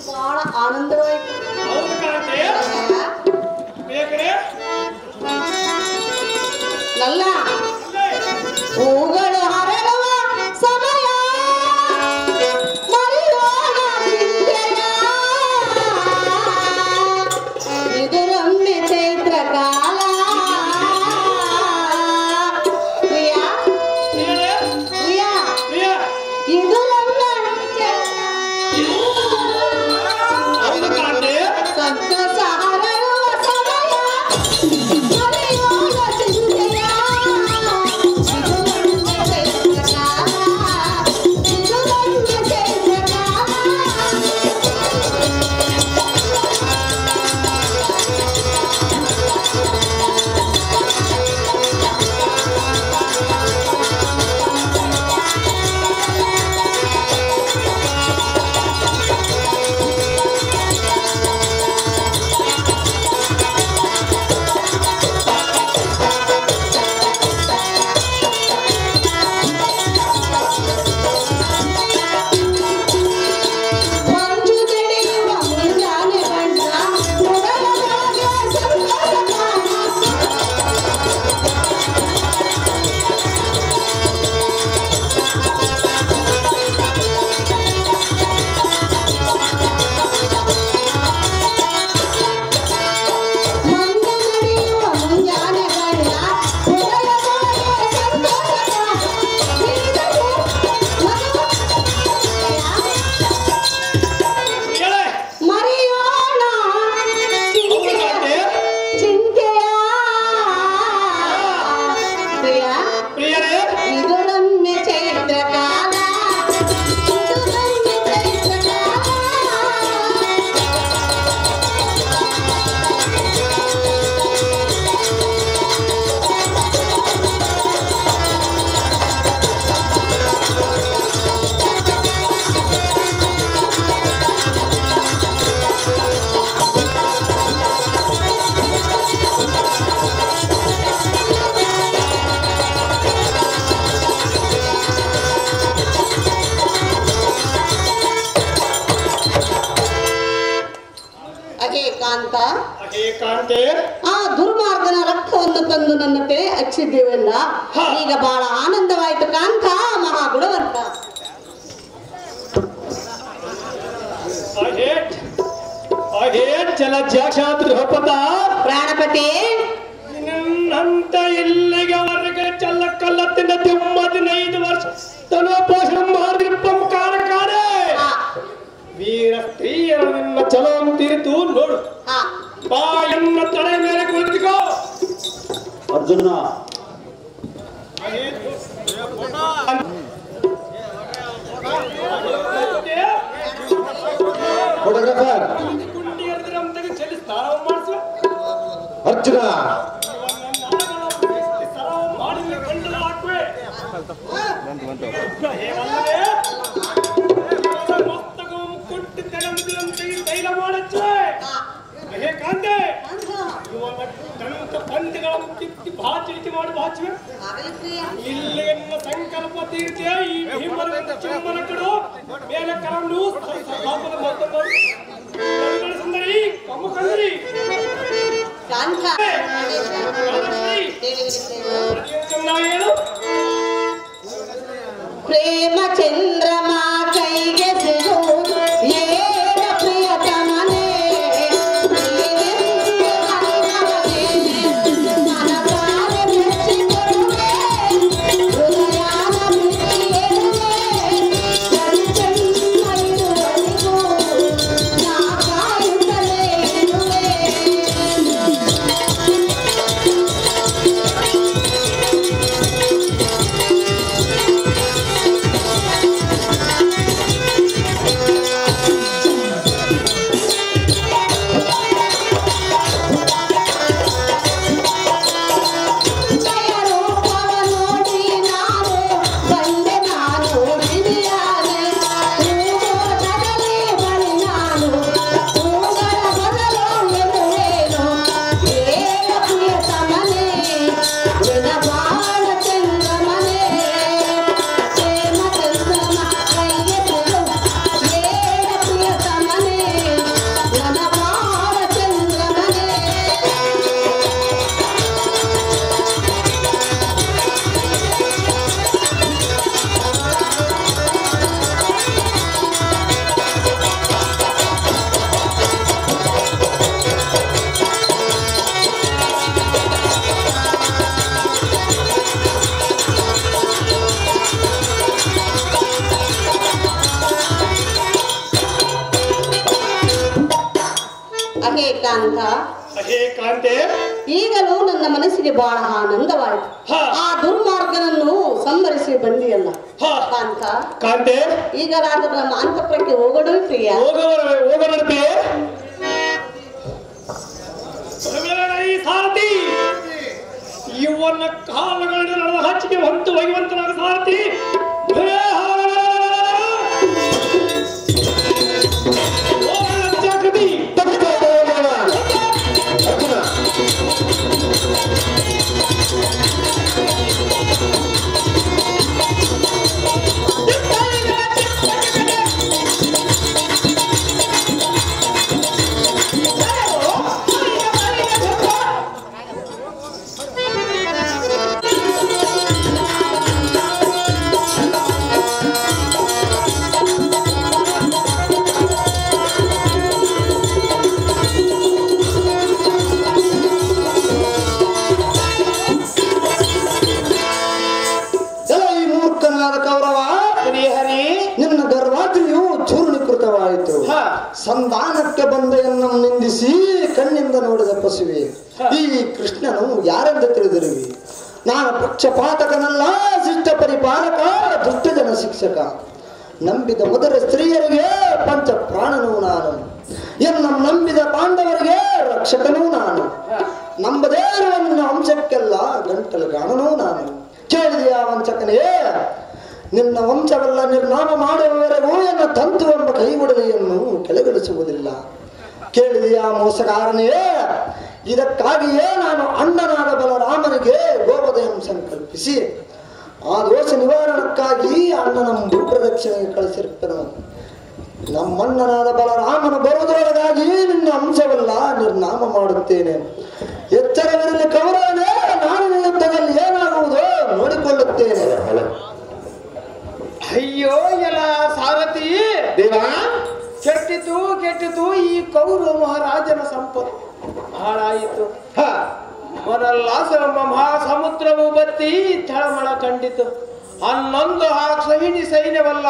ಬಹಳ ಆನಂದವಾಯಿತು. ಲಲ್ಲ ಹೂಗಳು ಹರಡುವ ಸಮಯ ಮರೆಯೋಣ ಚಿಂತೆಯ. ಇದರೊಮ್ಮೆ ಚೈತ್ರ ಕಾಲ. ಪ್ರಿಯ ಪ್ರಿಯ ಇದರೊಮ್ಮೆ ಸಂತೋಷ ಹರಡುವ ಸಮಯ ಮರೆಯೋಣ ಚಿಂತೆಯ. ಆ ದುರ್ಮಾರ್ಗನ ರಕ್ತವನ್ನು ತಂದು ನನ್ನ ತಲೆ ಹಚ್ಚಿದ್ದೇವಲ್ಲ, ಈಗ ಬಹಳ ಆನಂದವಾಯಿತು ಕಾಂತ ಮಹಾಗುಣವಂತ. ಪ್ರಾಣಪತಿ ನಿನ್ನಂತ ಇಲ್ಲಿಗೆವರೆಗೆ ಚಲ್ಲಕಲ್ಲತ್ತಿನ 15 ವರ್ಷ ತನೋಪೋಷಣ ಮಾಡಿರುವ ಕಾಣ ಕಾಣೆ ವೀರ ಸ್ತ್ರೀಯರು ನಿನ್ನ ಚಲೋ ತಿರುತು ನೋಡು. ಬಾಯನ್ನ ತಲೆ ಮೇಲೆ ಕುಳಿತುಕೋ. ಅರ್ಜುನ ಫೋಟೋಗ್ರಾಫರ್ ಅರ್ಜುನ ತೈಲ ಮಾಡಚ್ಚೆ ಕಾಂತೆ ಪಂದ್ಯಗಳನ್ನು ಕಿತ್ತಿ ಬಾಚಿಳಿಕೆ ಮಾಡಿ ಬಾಚುವೆ. ಇಲ್ಲಿ ಎನ್ನ ಸಂಕಲ್ಪ ತೀರ್ಚೆ ಈ ಭೀಮನ ಚುಂಬನ ಕಡು ಮೇಲೆ ಕರಂಡು ಸುಂದರಿ ಕಮ್ಮು ಕಂದರಿ ಏನು ಪ್ರೇಮ ಚಂದ್ರಮ ಕೈಗೆ ಸಿಗುವುದು ಏನ ಪ್ರಿಯತಮನೇ. ಹೇ ಕಾಂತ, ಹೇ ಕಾಂತೆ, ಈಗಲೂ ನನ್ನ ಮನಸ್ಸಿಗೆ ಬಹಳ ಆನಂದವಾಯಿತು. ಆ ದುರ್ಮಾರ್ಗನನ್ನು ಸಂಹರಿಸಿ ಬಂದಿಯಲ್ಲ ಕಾಂತ. ಕಾಂತೆ, ಈಗಲಾದರೂ ನಮ್ಮ ಅಂತಃಪುರಕ್ಕೆ ಹೋಗೋಣ ಪ್ರಿಯ. ಹೋಗೋಣಂತೆ. ಈ ಸಾರಥಿ ಇವನ್ನ ಕಾಲುಗಳಿಂದ ನಡೆದ ಹಚ್ಚಿಗೆ ಹೊಂತು ಒಯ್ಯುವಂತನಾದ ಸಾರಥಿ ಜಾಗೃತಿ ಸಂಧಾನಕ್ಕೆ ಬಂದೆಯನ್ನು ನಿಂದಿಸಿ ಕಣ್ಣಿಂದ ನೋಡಿದ ಪಶುವೆ, ಈ ಕೃಷ್ಣನು ಯಾರೆಂದು ತಿಳಿದಿರುವಿ? ನಾನು ಪಕ್ಷಪಾತಕನಲ್ಲ, ಶಿಷ್ಟ ಪರಿಪಾಲಕ, ದುಷ್ಟಜನ ಶಿಕ್ಷಕ. ನಂಬಿದ ಮೊದಲ ಸ್ತ್ರೀಯರಿಗೆ ಪಂಚ ಪ್ರಾಣನೂ ನಾನು, ಎನ್ನ ನಂಬಿದ ಪಾಂಡವರಿಗೆ ರಕ್ಷಕನೂ ನಾನು, ನಂಬದೇ ಇರುವ ವಂಶಕ್ಕೆಲ್ಲ ಗಂಟಲು ಗಾಣನೂ ನಾನು. ಕೇಳಿದೆಯಾ ವಂಚಕನೇ, ನಿನ್ನ ವಂಶವೆಲ್ಲ ನಿರ್ನಾಮ ಮಾಡುವವರೆಗೂ ಎನ್ನ ತಂತು ಎಂಬ ಕೈಗೊಡಲಿಯನ್ನು ಕೆಳಗಿಳಿಸುವುದಿಲ್ಲ. ಕೇಳಿದೆಯಾ ಮೋಸಗಾರನೇ, ಇದಕ್ಕಾಗಿಯೇ ನಾನು ಅಣ್ಣನಾದ ಬಲರಾಮನಿಗೆ ಗೋವಧೆಯನ್ನು ಸಂಕಲ್ಪಿಸಿ ಆ ದೋಷ ನಿವಾರಣಕ್ಕಾಗಿ ಅಣ್ಣನ ಪ್ರದಕ್ಷಿಣೆಗೆ ಕಳಿಸಿರುತ್ತೇನೆ. ನಮ್ಮಣ್ಣನಾದ ಬಲರಾಮನ ಬರುವುದರೊಳಗಾಗಿ ನಿನ್ನ ಅಂಶವೆಲ್ಲ ನಿರ್ನಾಮ ಮಾಡುತ್ತೇನೆ. ಎಚ್ಚರವಿರಲಿ ಕೌರವನೇ, ನಾಳಿನ ಯುದ್ಧದಲ್ಲಿ ಏನಾಗುವುದೋ ನೋಡಿಕೊಳ್ಳುತ್ತೇನೆ. ಅಯ್ಯೋ ಎಲ್ಲ ಸಾರಥಿ ದೇವ, ಕೆಟ್ಟಿತು ಈ ಕೌರವ ಮಹಾರಾಜನ ಸಂಪತ್ತು ಹಾಳಾಯಿತು. ಮೊದಲಾಸವೆಂಬ ಮಹಾಸಮುದ್ರವು ಬತ್ತಿ ತಳಮಳ ಕಂಡಿತು. 11 ಸೈನಿ ಸೈನ್ಯವಲ್ಲ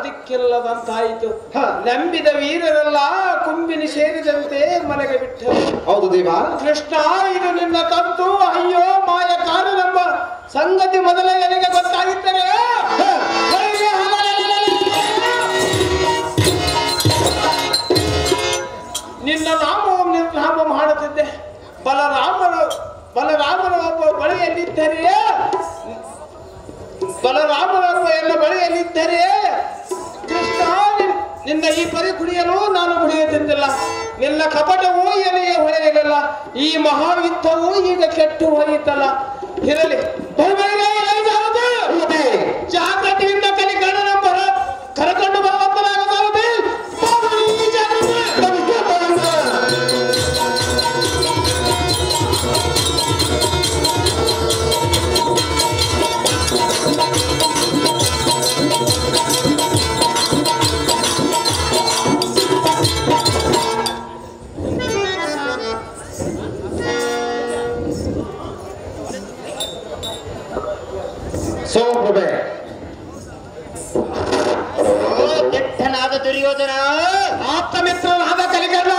ದಿಕ್ಕಿಲ್ಲದಂತಾಯಿತು. ನಂಬಿದ ವೀರರೆಲ್ಲ ಕುಂಬಿನಿ ಸೇರಿದಂತೆ ಮನೆಗೆ ಬಿಟ್ಟರು. ಹೌದು ದೇವ. ಕೃಷ್ಣ, ಇದು ನಿನ್ನ ತಂತು. ಅಯ್ಯೋ ಮಾಯಕಾರನೆಂಬ ಸಂಗತಿ ಮೊದಲೇ ನನಗೆ ಗೊತ್ತಾಗಿದ್ದರೆ ನಿನ್ನ ನಾಮವನ್ನು ನಿರ್ನಾಮ ಮಾಡುತ್ತಿದ್ದೆ. ಬಲರಾಮನ ಒಬ್ಬ ಬಳಿಯಲ್ಲಿದ್ದರೆ ಎಲ್ಲ ಬಳಿಯಲ್ಲಿದ್ದರೆ ಕೃಷ್ಣ, ನಿನ್ನ ಈ ಪರಿ ಕುಡಿಯಲು ನಾನು ಕುಡಿಯುತ್ತಿದ್ದಿಲ್ಲ. ನಿನ್ನ ಕಪಟವೂ ಎಲೆಯ ಹೊಳೆಯಲಿಲ್ಲ. ಈ ಮಹಾಯುದ್ಧವೂ ಈಗ ಕೆಟ್ಟು ಹೋಯಿತಲ್ಲ. ಇರಲಿ, ಜಾಗೃತಿಯಿಂದ ಕಲಿಗಣನ ಕರಕೊಂಡು ಬರುವಂತನಾಗಬಾರದು. ಕೆಟ್ಟನಾದ ದುರ್ಯೋಧನ, ಆಪ್ತಮಿತ್ರನಾದ ಕಲಿಗರ್ಣ,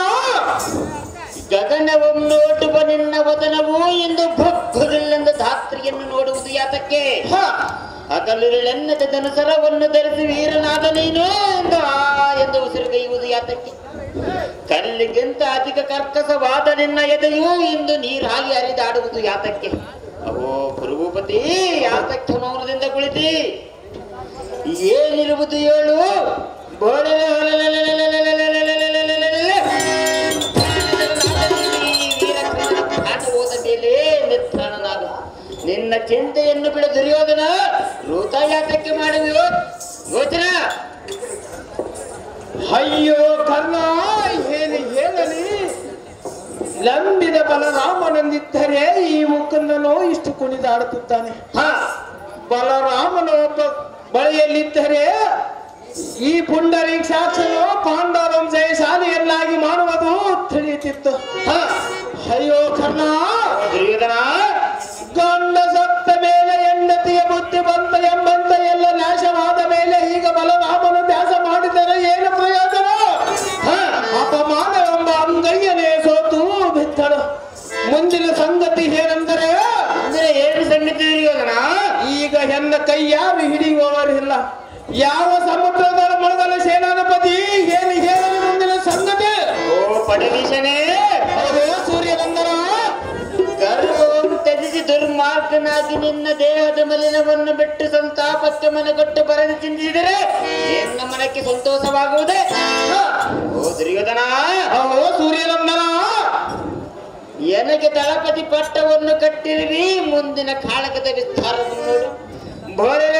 ಗಗನವನ್ನು ನೋಡುವ ನಿನ್ನ ವದನವು ಎಂದು ಭಕ್ತರಿಲ್ಲೆಂದು ಧಾತ್ರಿಯನ್ನು ನೋಡುವುದು ಯಾತಕ್ಕೆ? ಹಗಲಿರುಳೆನ್ನದ ಧನುಸರವನ್ನು ಧರಿಸಿ ವೀರನಾದ ನೀನು ಎಂದು ಉಸಿರುಗೈಯುವುದು ಯಾತಕ್ಕೆ? ಕಲ್ಲಿಗಿಂತ ಅಧಿಕ ಕರ್ಕಸವಾದ ನಿನ್ನ ಎದೆಯು ಇಂದು ನೀರಾಗಿ ಹರಿದಾಡುವುದು ಯಾತಕ್ಕೆ? ಅವೋ ಭೃಗುಪತಿ, ಯಾತಕ್ಕೆ ಮೌನದಿಂದ ಕುಳಿತಿ? ಏನಿರುವುದು ಹೇಳು. ಹೋದ ಮೇಲೆ ನಿರ್ಧಾರನಾಗ ನಿನ್ನ ಚಿಂತೆಯನ್ನು ಬಿಡ ದುರ್ಯೋಧನ. ಋತ ಯಾತಕ್ಕೆ ಮಾಡಿದೆಯೋ ಯೋಚನ? ಅಯ್ಯೋ ಕರ್ಣ, ಏನು ಹೇಳಲಿ? ನಂಬಿದ ಬಲರಾಮನಂದಿದ್ದರೆ ಈ ಮುಖಂದನು ಇಷ್ಟು ಕುಣಿದಾಡುತ್ತಿದ್ದಾನೆ. ಬಲರಾಮನ ಒಬ್ಬ ಬಳಿಯಲ್ಲಿದ್ದರೆ ಈ ಪುಂಡರೀಕ್ಷಾಕ್ಷನು ಪಾಂಡವಂ ಜಯಶಾಲಿಯನ್ನಾಗಿ ಮಾಡುವುದು ತಿಳಿಯುತ್ತಿತ್ತು. ಅಯ್ಯೋ ಕರ್ಣ, ಗಂಡ ಸತ್ತ ಮೇಲೆ ಹೆಂಡತಿಯ ಬುದ್ಧಿ ಬಂತ ಎಂಬಂತ ಎಲ್ಲ ನಾಶವಾದ ಮೇಲೆ ಈಗ ಬಲರಾಮನು ದ್ಯಾಸ ಮಾಡಿದರೆ ಏನು ಪ್ರಯೋಜನ? ಅಪಮಾನವೆಂಬ ಅಂಗೈಯನೇ ಜಗದೀಶನೇ ಸೂರ್ಯನಂದನ ಗರ್ವವನ್ನು ತ್ಯಜಿಸಿ ದುರ್ಮಾರ್ಗನಾಗಿ ನಿನ್ನ ದೇಹದ ಮಲಿನವನ್ನು ಬಿಟ್ಟು ಸಂತಾಪಕ್ಕೆ ಮನಗೊಟ್ಟು ಬರೆದು ಚಿಂತಿಸಿದರೆ ನಿನ್ನ ಮನಕ್ಕೆ ಸಂತೋಷವಾಗುವುದೇ? ಓ ದುರ್ಯೋಧನ, ಓ ಸೂರ್ಯನಂದನ, ನನಗೆ ದಳಪತಿ ಪಟ್ಟವನ್ನು ಕಟ್ಟಿರುವಿ, ಮುಂದಿನ ಕಾಳಗದ ವಿಸ್ತಾರವನ್ನು ನೋಡು. ಬೋಲೆಲೆ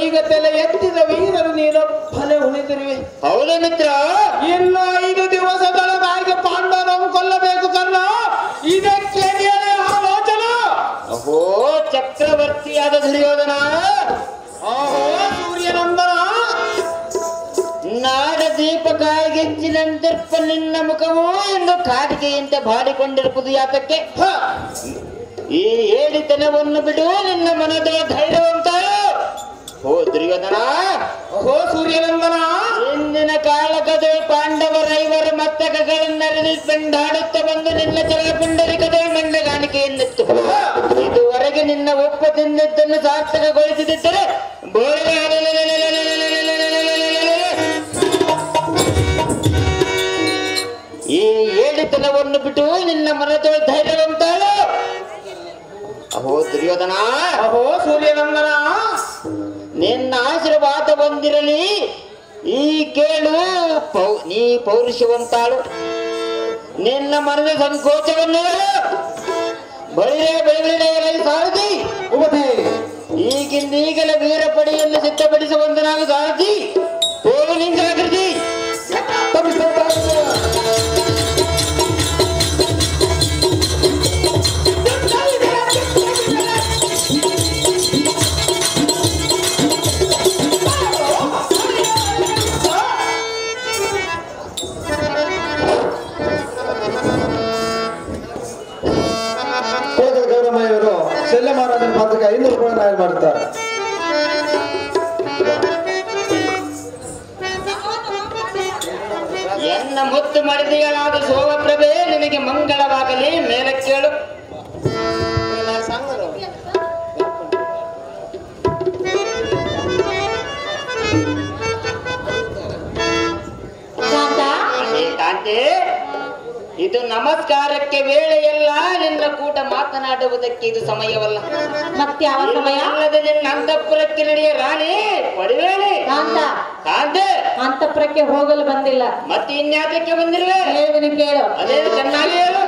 ಈಗ ತಲೆ ಎತ್ತಿದ ವೀರರು ನೀನೊಬ್ಬನೇ ಉಳಿದಿರುವೆ. ಹೌದು ಮಿತ್ರ, ಇನ್ನು 5 ದಿವಸದೊಳಗಾಗಿ ಪಾಂಡವರನ್ನು ಕೊಲ್ಲಬೇಕು ಕರ್ಣ. ಇದಕ್ಕೆ ಆಲೋಚನ. ಅಹೋ ಚಕ್ರವರ್ತಿಯಾದ ದುರ್ಯೋಧನ, ಅಹೋ ಸೂರ್ಯನಂದನ, ನಾಡ ದೀಪಕಾಯಿಗೆಂಚಿನಂತಿರ್ಪ ನಿನ್ನ ಮುಖವೂ ಎಂದು ಕಾಟಿಕೆಯಂತೆ ಬಾಡಿಕೊಂಡಿರುವುದು ಯಾತಕ್ಕೆ? ಈ ಹೇಳಿತನವನ್ನು ಬಿಡು, ನಿನ್ನ ಮನದ ಧೈರ್ಯವಂತ. ಓ ದುರ್ಯೋಧನ, ಅಹೋ ಸೂರ್ಯನಂದನ, ಇಂದಿನ ಕಾಲಕದ ಪಾಂಡವರೈವರ ಮಸ್ತಕಗಳನ್ನರಿದು ಪೆಂಡಾಡುತ್ತ ಬಂದು ನಿನ್ನ ಚಲಪುಂಡರಿಕದ ಮಂಡಗಾಣಿಕೆಯನ್ನಿತ್ತು. ಇದುವರೆಗೆ ನಿನ್ನ ಒಪ್ಪ ತಿಂದಿದ್ದನ್ನು ಸಾರ್ಥಕಗೊಳಿಸದಿದ್ದರೆ ಈ ಏಳಿತನವನ್ನು ಬಿಟ್ಟು ನಿನ್ನ ಮನದೊಳ ಧೈರ್ಯವಂತಾಳು. ಅಹೋ ದುರ್ಯೋಧನ, ಅಹೋ ಸೂರ್ಯನಂದನ, ನಿನ್ನ ಆಶೀರ್ವಾದ ಬಂದಿರಲಿ. ಈ ಕೇಳು, ನೀ ಪೌರುಷವಂತಾಳು. ನಿನ್ನ ಮನದ ಸಂಕೋಚವನ್ನು ಬಳಿರೇ ಸಾರಥಿ. ಈಗಿಂದೀಗಲೇ ವೀರ ಪಡೆಯನ್ನು ಸಿದ್ಧಪಡಿಸುವಂತನಾಗ ಸಾರಥಿ. ಪೋಲು ನಿಂದಾಕೃತಿ ಗೌರಮ್ಮಯ್ಯವರು ಶಲ್ಯ ಮಹಾರಾಜನ ಪಾತ್ರಕ್ಕೆ 500 ರೂಪಾಯಿ ನ್ಯಾಯ ಮಾಡುತ್ತಾರೆ. ಎನ್ನ ಮುತ್ತು ಮಡದಿಗಳಾದ ಸೋಮಪ್ರಭೆ ನಿನಗೆ ಮಂಗಳವಾಗಲಿ. ಮೇಲೆ ಕೇಳು. ಕಾಂತೆ, ಇದು ನಮಸ್ಕಾರಕ್ಕೆ ವೇಳೆಯಲ್ಲ. ನಿನ್ನ ಕೂಟ ಮಾತನಾಡುವುದಕ್ಕೆ ಇದು ಸಮಯವಲ್ಲ. ಮತ್ತೆ ಯಾವ ಸಮಯ? ಅಲ್ಲದೆ ನಿನ್ನ ಅಂತಃಪುರಕ್ಕೆ ನಡೆಯ ರಾಣಿ ಪಡಿವೇಳಿ. ಕಾಂತೆ, ಅಂತಃಪುರಕ್ಕೆ ಹೋಗಲು ಬಂದಿಲ್ಲ. ಮತ್ತೆ ಇನ್ಯಾತಕ್ಕೆ ಬಂದಿರುವೆ? ಹೇಳುವಿನ ಕೇಳು. ಅದೇ ಚೆನ್ನಾಗಿ ಹೇಳು.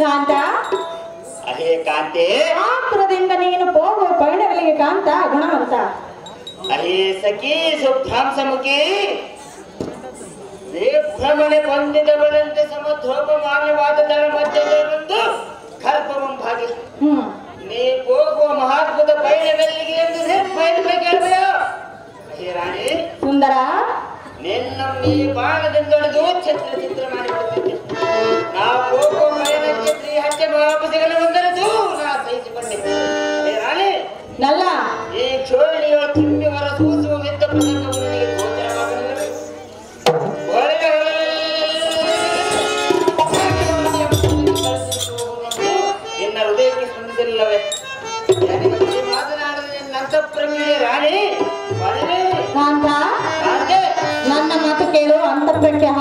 ಕಾಂತ, ಅದೇ ಕಾಂತೆ, ಆತುರದಿಂದ ನೀನು ಹೋಗುವ ಪಯಣಗಳಿಗೆ ಕಾಂತ ಗುಣವಂತ. ಅದೇ ಸಖಿ ಶುದ್ಧಾಂಶ ಮುಖಿ, ದೇವಭ್ರಮಣೆ ಬಂದಿದವಳಂತೆ ಸಮಧ್ರೋಪಮಾನವಾದ ದಳ ಮಧ್ಯದಲ್ಲಿ ಬಂದು ಕಲ್ಪವಂ ಭಾಗಿ ನೀ ಹೋಗುವ ಮಹಾತ್ಮದ ಪಯಣವೆಲ್ಲಿಗೆ ಎಂದು ನಿರ್ಭಯ ಕೇಳಬೇಡ. ಹೇ ರಾಣಿ ಸುಂದರ, ನಿನ್ನ ನೀ ಬಾಣದಿಂದೊಡೆದು ಚಿತ್ರ ಚಿತ್ರ ಮಾಡಿಬಿಡುತ್ತಿದ್ದೆ. ನಾ ಹೋಗುವ ಪಯಣಕ್ಕೆ ಶ್ರೀ ಹತ್ಯೆ ಮಹಾಪಸಿಗಳು ಒಂದರದು ನಾ ಸಹಿಸಿಕೊಂಡೆ. ಹೇ ರಾಣಿ ನಲ್ಲ ಈ ಚೋಳಿಯ ತುಂಬಿ ಹೊರ ಸೂಸುವ ಮಿದ್ದ ಪ್ರಸಂಗವು ನಿನಗೆ ಗೋಚರವಾಗಲಿಲ್ಲ. ನಿನ್ನ ಹೃದಯಕ್ಕೆ ಸ್ಪಂದಿಸಲಿಲ್ಲವೇ? ಮಾತನಾಡದ ನಿನ್ನ ಅಂತಃಪ್ರಮೇಯ ರಾಣಿ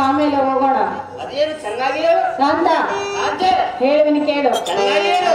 ಆಮೇಲೆ ಹೋಗೋಣ. ಅದೇನು ಚೆನ್ನಾಗಿ ಹೇಳು ಕಾಂತ ಕಾಂತೆ ಹೇಳುವಿನಿ ಕೇಳು. ಚೆನ್ನಾಗಿ ಹೇಳು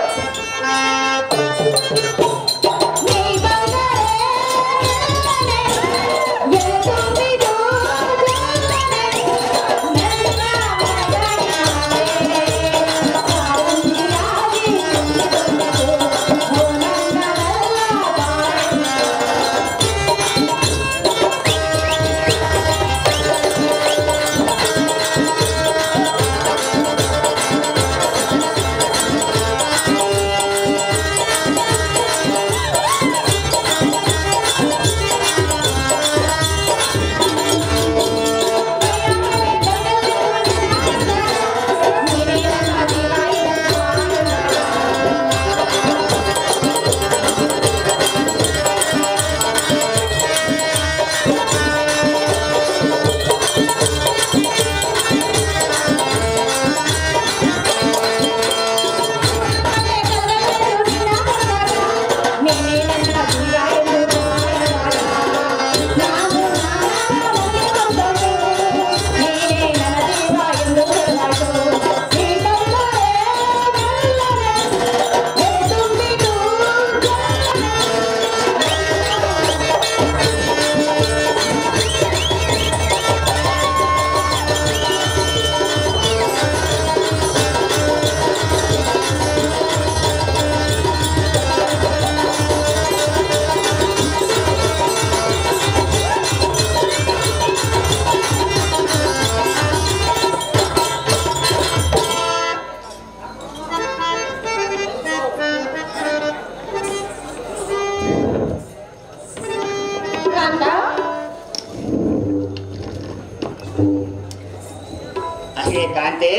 ಕಾಂತೆ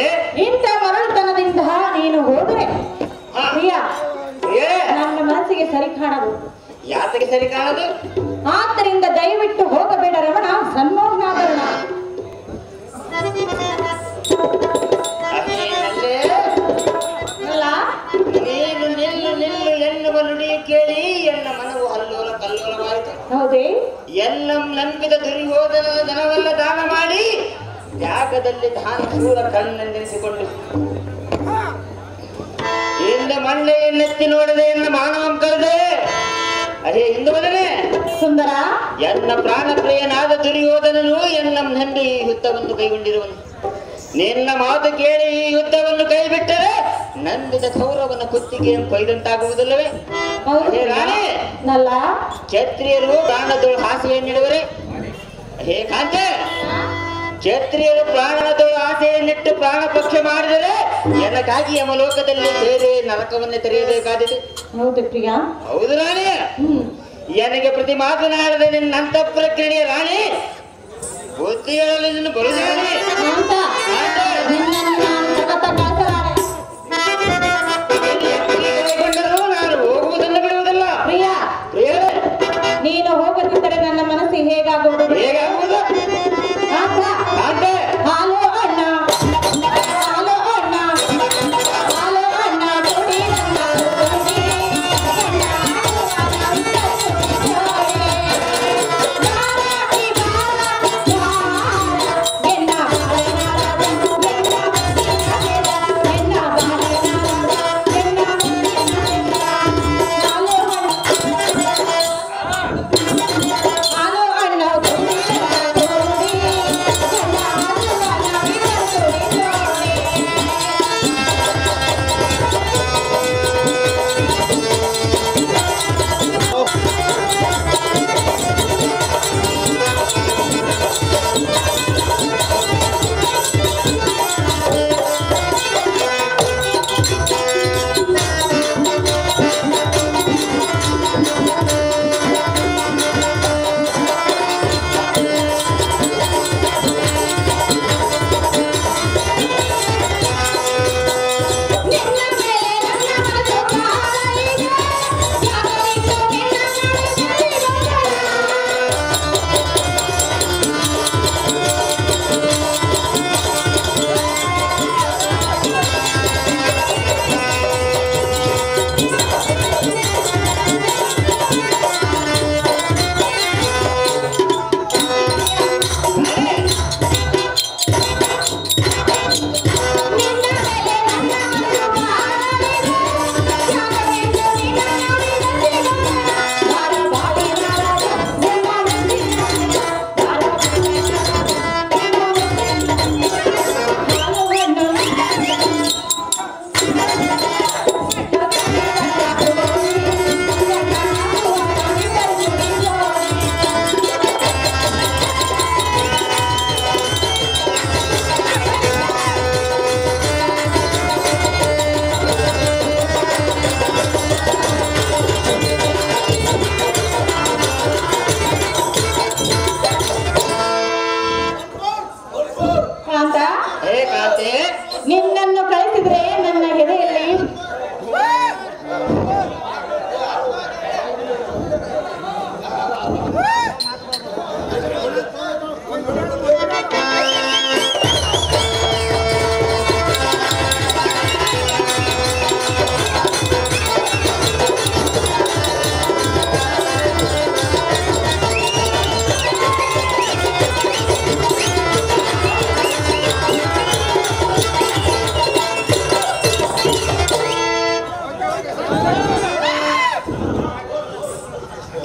ಇಂಥ ಮರಳುತನದಿಂದ ನೀನು ಹೋದರೆ ಪ್ರಿಯ ನನ್ನ ಮನಸ್ಸಿಗೆ ಸರಿ ಕಾಣದು. ಯಾತಕ್ಕೆ ಸರಿ ಕಾಣದು? ಆದ್ದರಿಂದ ದಯವಿಟ್ಟು ಹೋಗಬೇಡ ರಮಣ, ಸನ್ಮೋಹನಾಭರಣ. ಅಲ್ಲ ನೀನು ನಿಲ್ಲು ನಿಲ್ಲು ಎನ್ನುವ ನುಡಿಯು ಕೇಳಿ ಎನ್ನ ಮನವು ಹಲ್ಲೋಲ ಕಲ್ಲೋಲವಾಯಿತು. ಹೌದೇ? ಎನ್ನಂ ನಂಬಿದ ದುರ್ಯೋಧನದ ಜನವೆಲ್ಲ ದಾನ ಮಾಡಿ ತ್ಯಾಗದಲ್ಲಿ ದಾನ ಶೂರ ಕಣ್ಣೆನ್ನೆನಿಸಿಕೊಂಡು ಇಂದ ಮಣ್ಣೆಯನ್ನೆತ್ತಿ ನೋಡದೆ ಎನ್ನ ಮಾನವಂ ಕರೆದೆ. ಅದೇ ಇಂದು ಬದನೆ ಸುಂದರ ಎನ್ನ ಪ್ರಾಣ ಪ್ರಿಯನಾದ ದುರ್ಯೋಧನನು ಎನ್ನಂ ನಂಬಿ ಈ ಯುದ್ಧವನ್ನು ಕೈಗೊಂಡಿರುವನು. ನಿನ್ನ ಮಾತು ಕೇಳಿ ಈ ಯುದ್ಧವನ್ನು ಕೈ ಬಿಟ್ಟರೆ ನಂದಿದ ಕೌರವನ ಕುತ್ತಿಗೆಯನ್ನು ಕೊಯ್ದಂತಾಗುವುದಿಲ್ಲವೇ? ಅದೇ ರಾಣಿ ನಲ್ಲ ಕ್ಷತ್ರಿಯರು ಪ್ರಾಣದೊಳು ಆಸೆಯನ್ನಿಡುವರೆ. ಹೇ ಕಾಂತೆ, ಕ್ಷತ್ರಿಯರು ಪ್ರಾಣದೊಳು ಆಸೆಯನ್ನಿಟ್ಟು ಪ್ರಾಣ ಪಕ್ಷ ಮಾಡಿದರೆ ಎನಗಾಗಿ ಯಮಲೋಕದಲ್ಲಿ ಬೇರೆ ನರಕವನ್ನೇ ತೆರೆಯಬೇಕಾದಿದೆ. ಹೌದು ಪ್ರಿಯ. ಹೌದು ರಾಣಿ. ನನಗೆ ಪ್ರತಿ ಮಾತನಾಡದೆ ನಿನ್ನ ಅಂತಃಪ್ರಜ್ಞೆಯ ರಾಣಿ ಬುದ್ಧಿ ಹೇಳಲು ನಿನ್ನ ಬರುದು ರಾಣಿ. ನಾನು ಹೋಗುವುದನ್ನು ಬಿಡುವುದಿಲ್ಲ. ಪ್ರಿಯ ನೀನು ಹೋಗದಿದ್ದರೆ ನನ್ನ ಮನಸ್ಸಿಗೆ ಹೇಗಾಗುವುದು? ಹೇಗಾಗುವುದು? ಹಾಲು ಅಣ್ಣ, ಹಾಲು ಅಣ್ಣ, ಹಾಲು ಅಣ್ಣ,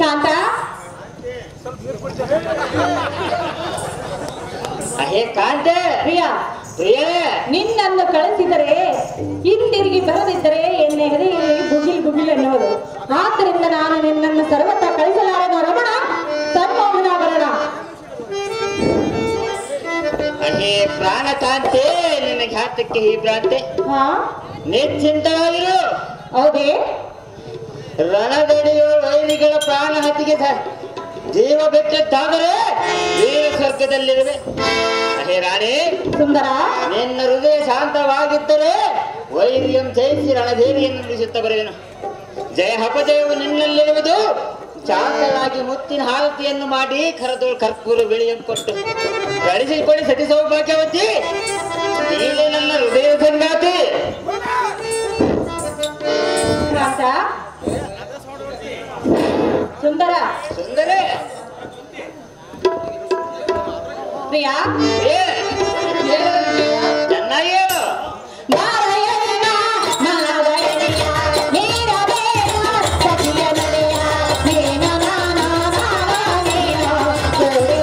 ಕಾಂತ ಅಹೇ ಕಾಂತೆ ಪ್ರಿಯ ಪ್ರಿಯೇ ನಿನ್ನನ್ನು ಕಳಿಸಿದರೆ ಹಿಂದಿರುಗಿ ಬರದಿದ್ದರೆ ಎನ್ನ ಎದೆಯಲ್ಲಿ ಬುಗಿಲ್ ಬುಗಿಲ್ ಎನ್ನುವುದು. ಆದ್ದರಿಂದ ನಾನು ನಿನ್ನನ್ನು ಸರ್ವತ ಕಳಿಸಲಾರನು ರಮಣ ತನ್ಮೋಹನಾಭರಣ. ಅಹೇ ಪ್ರಾಣ ಕಾಂತೆ ನಿನ್ನ ಘಾತಕ್ಕೆ ಈ ಭ್ರಾಂತೆ. ಹಾ ನಿಶ್ಚಿಂತವಾಗಿರು. ಹೌದೇ? ರಣದಡಿಯೋ ವೈರಿಗಳ ಪ್ರಾಣ ಹತ್ತಿಗೆ ಜೀವ ಬೆಟ್ಟದ್ದಾದರೆ ವೀರ ಸ್ವರ್ಗದಲ್ಲಿರುವೆ. ಅಹೇ ರಾಣಿ ಸುಂದರ, ನಿನ್ನ ಹೃದಯ ಶಾಂತವಾಗಿದ್ದರೆ ವೈರ್ಯಂ ಜಯಿಸಿ ರಣದೇವಿಯನ್ನು ನುಡಿಸುತ್ತ ಬರುವೆನು. ಜಯ ಅಪಜಯವು ನಿನ್ನಲ್ಲಿರುವುದು. ಶಾಂತವಾಗಿ ಮುತ್ತಿನ ಹಾರತಿಯನ್ನು ಮಾಡಿ ಕರ್ಪೂರ ಬಿಳಿಯನ್ನು ಕೊಟ್ಟು ಗಳಿಸಿಕೊಳ್ಳಿ ಸತಿ ಸೌಭಾಗ್ಯವತಿ. ನೀನೇ ನನ್ನ ಹೃದಯ ಸಂಗಾತಿ. ಕಾಂತ ಸುಂದರ ಸುಂದರೇ ಪ್ರಿಯ ಚೆನ್ನಾಗಿ ಹೇಳು. ನಾರಾಯಣ ನಾರಾಯಣಿಯ ನೀರಬೇಡ ಸತಿಯ ನಡೆಯ ನೀನ ನಾನ ನೀನ ಕೋರಿ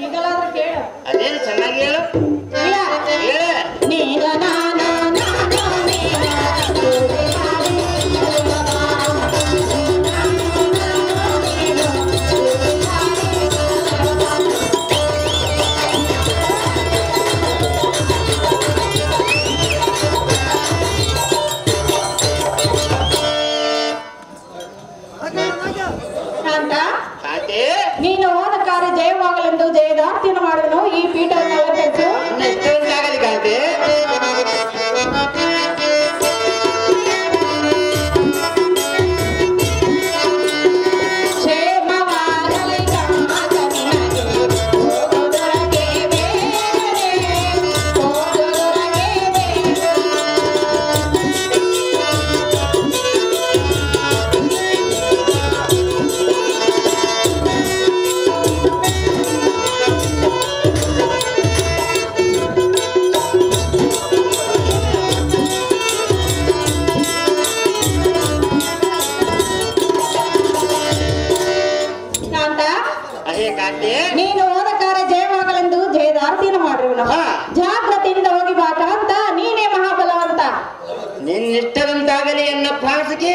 ಈಗಲಾದ್ರೂ ಕೇಳು. ಅದೇನು ಚೆನ್ನಾಗಿ ಹೇಳು. ಪ್ರಿಯ ಹೇಳ ನೀನ ನಾನ ಕಾಂತ ಕಾಂತೆ ನೀನು ಹೋದ ಕಾರ್ಯ ಜಯವಾಗಲೆಂದು ಜಯದಾರ್ತಿಯನ್ನು ಮಾಡುವನು. ಈ ಪೀಠವನ್ನು ಅಲಂಕರಿಸು. ನಿನ್ನ ಇಷ್ಟವಂತಾಗಲಿ ಕಾಂತೆ. ಕ್ಷೇಮವಾಗಲಿ ಕಾಂತ ನಿನಗೆ ಹೋಗುವುದರಗೆ ಬೇಗನೆ, ಹೋಗುವುದರಗೆ ಬೇಗನೆ. ಕಾಂತ ಅಹೇ ಕಾಂತೆ ನೀನು ಹೋದ ಕಾರ್ಯ ಜಯವಾಗಲೆಂದು ಜಯದಾರ್ತಿಯನ್ನು ಮಾಡಿರುವನು. ಹಾ. ಜಾಗ್ರತೆಯಿಂದ ಹೋಗಿ ಬಾ ಕಾಂತ. ನೀನೇ ಮಹಾಬಲವಂತ. ನಿನ್ನಿಷ್ಟದಂತಾಗಲಿ ಎನ್ನ ಪ್ರಾಣಸಖಿ.